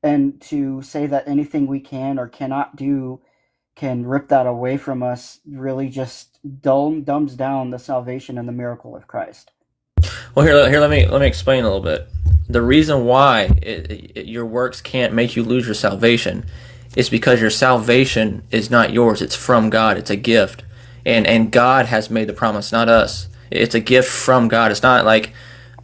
And to say that anything we can or cannot do can rip that away from us really just dumbs down the salvation and the miracle of Christ. Well, here, let me explain a little bit. The reason why your works can't make you lose your salvation is because your salvation is not yours. It's from God. It's a gift, and God has made the promise, not us. It's a gift from God. It's not like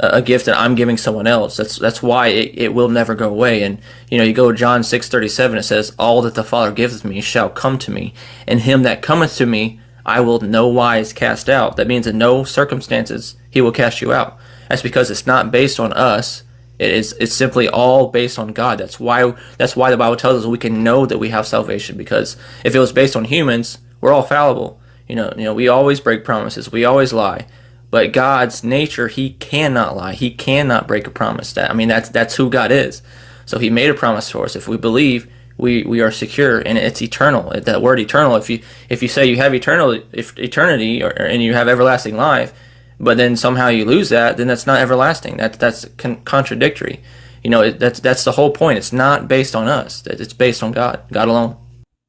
a gift that I'm giving someone else. That's why it will never go away. And you go to John 6:37. It says, "All that the Father giveth me shall come to me, and him that cometh to me I will no wise cast out." That means in no circumstances he will cast you out. That's because it's not based on us. It's simply all based on God. That's why the Bible tells us we can know that we have salvation, because if it was based on humans, we're all fallible. We always break promises. We always lie. But God's nature, he cannot lie. He cannot break a promise. That's who God is. So he made a promise for us. If we believe, we are secure, and it's eternal. That word eternal, if you say you have eternity, and you have everlasting life, but then somehow you lose that, then that's not everlasting. That's contradictory. That's the whole point. It's not based on us. It's based on God alone.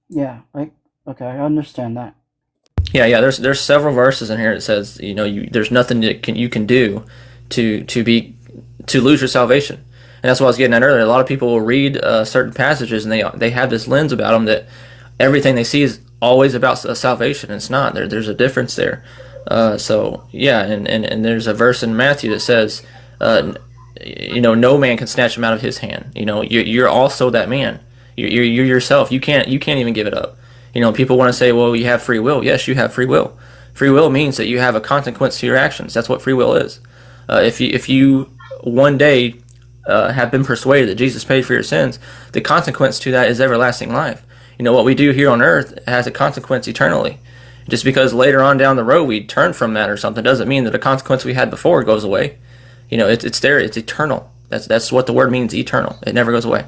Yeah, okay, I understand that. Yeah. There's several verses in here that says there's nothing that you can do to lose your salvation, and that's what I was getting at earlier. A lot of people will read certain passages, and they have this lens about them that everything they see is always about salvation. It's not. There's a difference there. So yeah, and there's a verse in Matthew that says, no man can snatch him out of his hand. You're also that man. You're yourself. You can't even give it up. People want to say, well, you have free will. Yes, you have free will. Free will means that you have a consequence to your actions. That's what free will is. If you one day have been persuaded that Jesus paid for your sins, the consequence to that is everlasting life. What we do here on earth has a consequence eternally. Just because later on down the road we turn from that or something doesn't mean that the consequence we had before goes away. It's there. It's eternal. That's what the word means, eternal. It never goes away.